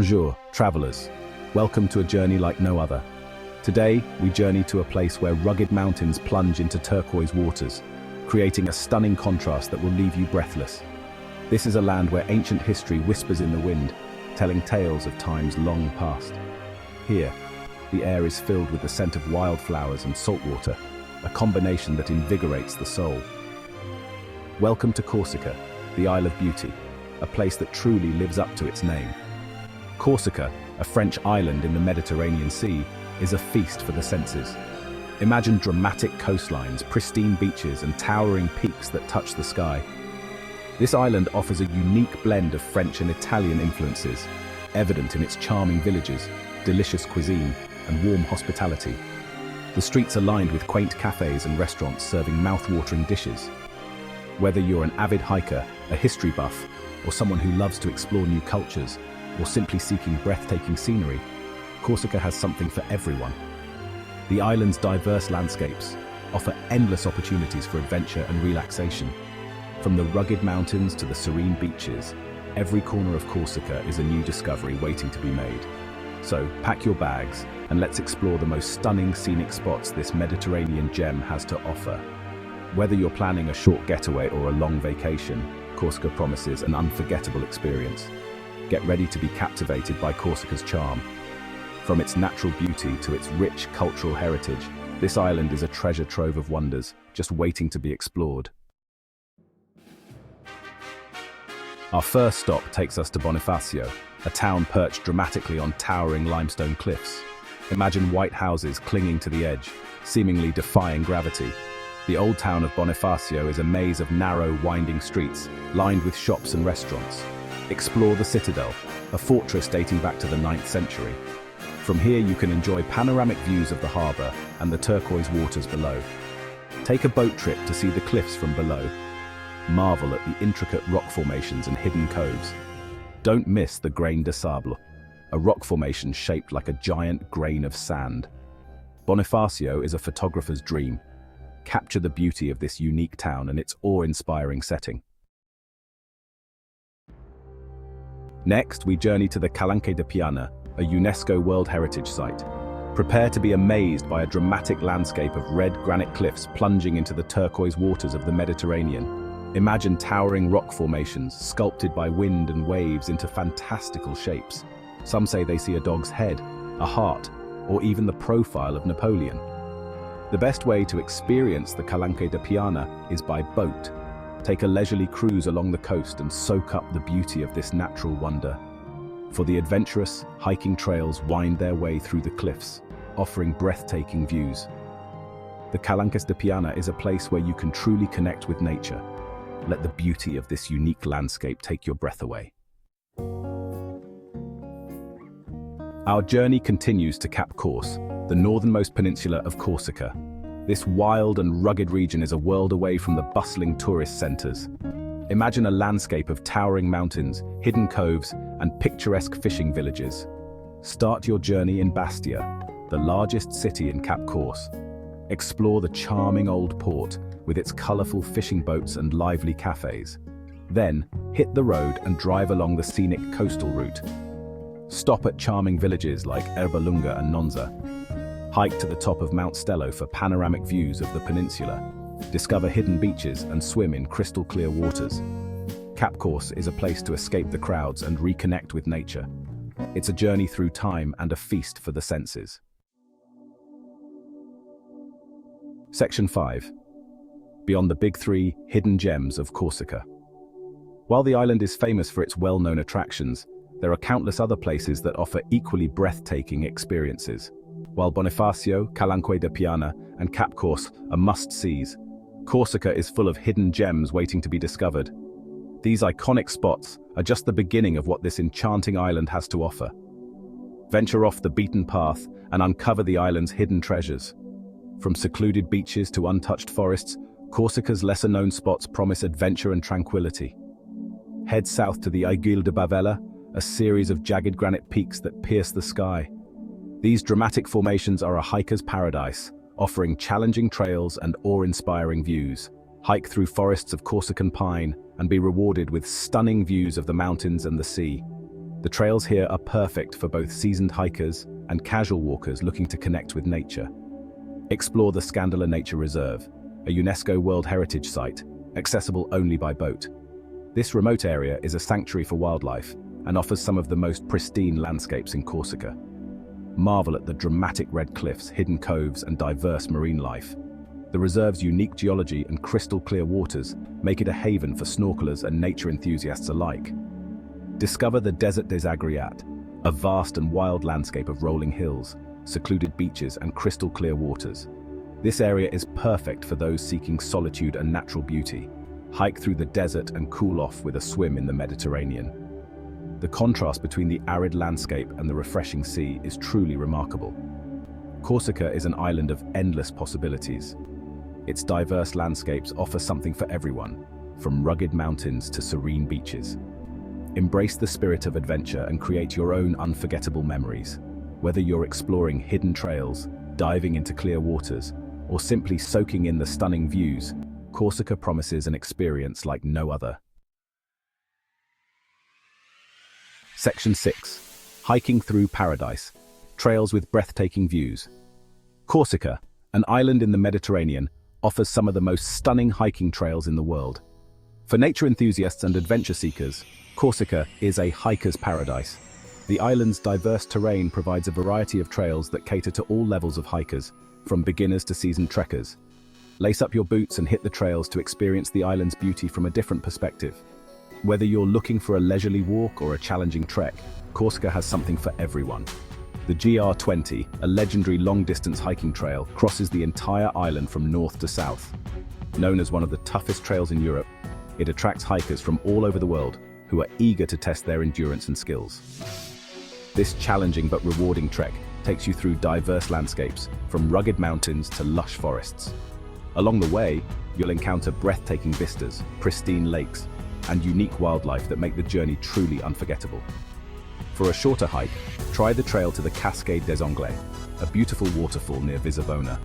Bonjour, travelers. Welcome to a journey like no other. Today, we journey to a place where rugged mountains plunge into turquoise waters, creating a stunning contrast that will leave you breathless. This is a land where ancient history whispers in the wind, telling tales of times long past. Here, the air is filled with the scent of wildflowers and saltwater, a combination that invigorates the soul. Welcome to Corsica, the Isle of Beauty, a place that truly lives up to its name. Corsica, a French island in the Mediterranean Sea, is a feast for the senses. Imagine dramatic coastlines, pristine beaches, and towering peaks that touch the sky. This island offers a unique blend of French and Italian influences, evident in its charming villages, delicious cuisine, and warm hospitality. The streets are lined with quaint cafes and restaurants serving mouth-watering dishes. Whether you're an avid hiker, a history buff, or someone who loves to explore new cultures, or simply seeking breathtaking scenery, Corsica has something for everyone. The island's diverse landscapes offer endless opportunities for adventure and relaxation. From the rugged mountains to the serene beaches, every corner of Corsica is a new discovery waiting to be made. So, pack your bags and let's explore the most stunning scenic spots this Mediterranean gem has to offer. Whether you're planning a short getaway or a long vacation, Corsica promises an unforgettable experience. Get ready to be captivated by Corsica's charm. From its natural beauty to its rich cultural heritage, this island is a treasure trove of wonders, just waiting to be explored. Our first stop takes us to Bonifacio, a town perched dramatically on towering limestone cliffs. Imagine white houses clinging to the edge, seemingly defying gravity. The old town of Bonifacio is a maze of narrow, winding streets, lined with shops and restaurants. Explore the citadel, a fortress dating back to the 9th century. From here you can enjoy panoramic views of the harbour and the turquoise waters below. Take a boat trip to see the cliffs from below. Marvel at the intricate rock formations and hidden coves. Don't miss the Grain de Sable, a rock formation shaped like a giant grain of sand. Bonifacio is a photographer's dream. Capture the beauty of this unique town and its awe-inspiring setting. Next, we journey to the Calanque de Piana, a UNESCO World Heritage Site. Prepare to be amazed by a dramatic landscape of red granite cliffs plunging into the turquoise waters of the Mediterranean. Imagine towering rock formations sculpted by wind and waves into fantastical shapes. Some say they see a dog's head, a heart, or even the profile of Napoleon. The best way to experience the Calanque de Piana is by boat. Take a leisurely cruise along the coast and soak up the beauty of this natural wonder. For the adventurous, hiking trails wind their way through the cliffs, offering breathtaking views. The Calanques de Piana is a place where you can truly connect with nature. Let the beauty of this unique landscape take your breath away. Our journey continues to Cap Corse, the northernmost peninsula of Corsica. This wild and rugged region is a world away from the bustling tourist centers. Imagine a landscape of towering mountains, hidden coves, and picturesque fishing villages. Start your journey in Bastia, the largest city in Cap Corse. Explore the charming old port with its colorful fishing boats and lively cafes. Then, hit the road and drive along the scenic coastal route. Stop at charming villages like Erbalunga and Nonza. Hike to the top of Mount Stello for panoramic views of the peninsula. Discover hidden beaches and swim in crystal-clear waters. Cap Corse is a place to escape the crowds and reconnect with nature. It's a journey through time and a feast for the senses. Section 5. Beyond the Big Three, Hidden Gems of Corsica. While the island is famous for its well-known attractions, there are countless other places that offer equally breathtaking experiences. While Bonifacio, Calanque de Piana, and Cap Corse are must-sees, Corsica is full of hidden gems waiting to be discovered. These iconic spots are just the beginning of what this enchanting island has to offer. Venture off the beaten path and uncover the island's hidden treasures. From secluded beaches to untouched forests, Corsica's lesser-known spots promise adventure and tranquility. Head south to the Aiguille de Bavella, a series of jagged granite peaks that pierce the sky. These dramatic formations are a hiker's paradise, offering challenging trails and awe-inspiring views. Hike through forests of Corsican pine and be rewarded with stunning views of the mountains and the sea. The trails here are perfect for both seasoned hikers and casual walkers looking to connect with nature. Explore the Scandala Nature Reserve, a UNESCO World Heritage Site, accessible only by boat. This remote area is a sanctuary for wildlife and offers some of the most pristine landscapes in Corsica. Marvel at the dramatic red cliffs, hidden coves, and diverse marine life. The reserve's unique geology and crystal-clear waters make it a haven for snorkelers and nature enthusiasts alike. Discover the Desert des Agriat, a vast and wild landscape of rolling hills, secluded beaches, and crystal-clear waters. This area is perfect for those seeking solitude and natural beauty. Hike through the desert and cool off with a swim in the Mediterranean. The contrast between the arid landscape and the refreshing sea is truly remarkable. Corsica is an island of endless possibilities. Its diverse landscapes offer something for everyone, from rugged mountains to serene beaches. Embrace the spirit of adventure and create your own unforgettable memories. Whether you're exploring hidden trails, diving into clear waters, or simply soaking in the stunning views, Corsica promises an experience like no other. Section 6. Hiking through paradise. Trails with breathtaking views. Corsica, an island in the Mediterranean, offers some of the most stunning hiking trails in the world. For nature enthusiasts and adventure seekers, Corsica is a hiker's paradise. The island's diverse terrain provides a variety of trails that cater to all levels of hikers, from beginners to seasoned trekkers. Lace up your boots and hit the trails to experience the island's beauty from a different perspective. Whether you're looking for a leisurely walk or a challenging trek, Corsica has something for everyone. The GR20, a legendary long-distance hiking trail, crosses the entire island from north to south. Known as one of the toughest trails in Europe, it attracts hikers from all over the world who are eager to test their endurance and skills. This challenging but rewarding trek takes you through diverse landscapes, from rugged mountains to lush forests. Along the way, you'll encounter breathtaking vistas, pristine lakes, and unique wildlife that make the journey truly unforgettable. For a shorter hike, try the trail to the Cascade des Anglais, a beautiful waterfall near Visavona.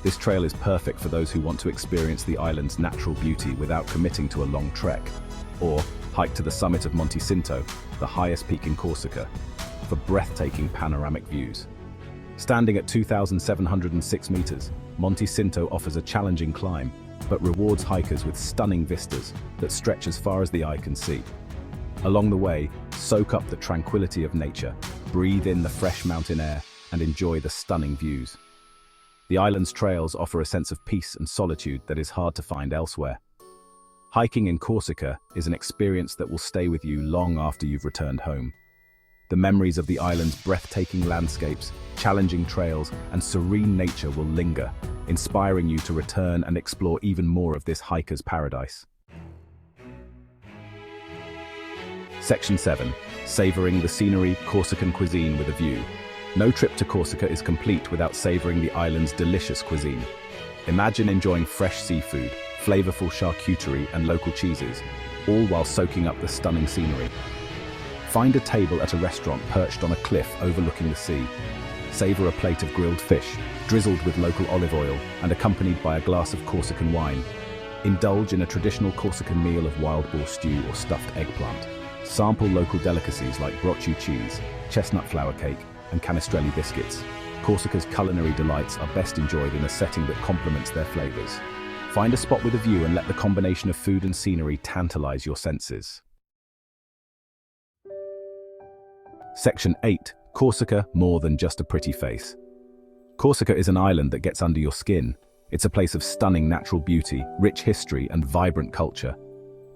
This trail is perfect for those who want to experience the island's natural beauty without committing to a long trek. Or hike to the summit of Monte Cinto, the highest peak in Corsica, for breathtaking panoramic views. Standing at 2,706 meters, Monte Cinto offers a challenging climb, but rewards hikers with stunning vistas that stretch as far as the eye can see. Along the way, soak up the tranquility of nature, breathe in the fresh mountain air, and enjoy the stunning views. The island's trails offer a sense of peace and solitude that is hard to find elsewhere. Hiking in Corsica is an experience that will stay with you long after you've returned home. The memories of the island's breathtaking landscapes, challenging trails, and serene nature will linger, inspiring you to return and explore even more of this hiker's paradise. Section 7. Savoring the scenery, Corsican cuisine with a view. No trip to Corsica is complete without savoring the island's delicious cuisine. Imagine enjoying fresh seafood, flavorful charcuterie, and local cheeses, all while soaking up the stunning scenery. Find a table at a restaurant perched on a cliff overlooking the sea. Savor a plate of grilled fish, drizzled with local olive oil and accompanied by a glass of Corsican wine. Indulge in a traditional Corsican meal of wild boar stew or stuffed eggplant. Sample local delicacies like brocciu cheese, chestnut flour cake, and canestrelli biscuits. Corsica's culinary delights are best enjoyed in a setting that complements their flavors. Find a spot with a view and let the combination of food and scenery tantalize your senses. Section 8. Corsica, more than just a pretty face. Corsica is an island that gets under your skin. It's a place of stunning natural beauty, rich history, and vibrant culture.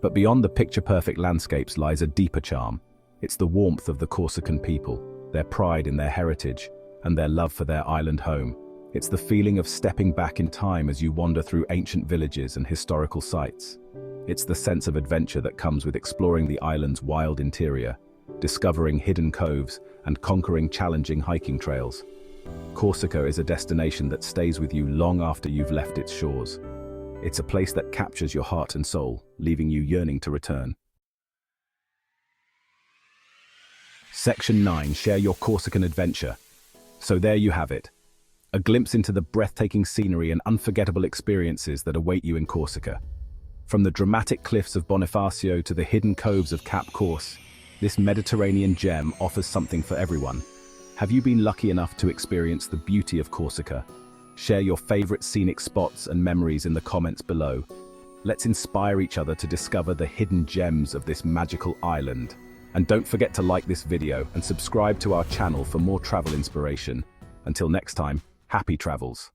But beyond the picture-perfect landscapes lies a deeper charm. It's the warmth of the Corsican people, their pride in their heritage, and their love for their island home. It's the feeling of stepping back in time as you wander through ancient villages and historical sites. It's the sense of adventure that comes with exploring the island's wild interior, discovering hidden coves, and conquering challenging hiking trails. Corsica is a destination that stays with you long after you've left its shores. It's a place that captures your heart and soul, leaving you yearning to return. Section 9. Share your Corsican adventure. So there you have it. A glimpse into the breathtaking scenery and unforgettable experiences that await you in Corsica. From the dramatic cliffs of Bonifacio to the hidden coves of Cap Corse, This Mediterranean gem offers something for everyone. Have you been lucky enough to experience the beauty of Corsica? Share your favorite scenic spots and memories in the comments below. Let's inspire each other to discover the hidden gems of this magical island. And don't forget to like this video and subscribe to our channel for more travel inspiration. Until next time, happy travels.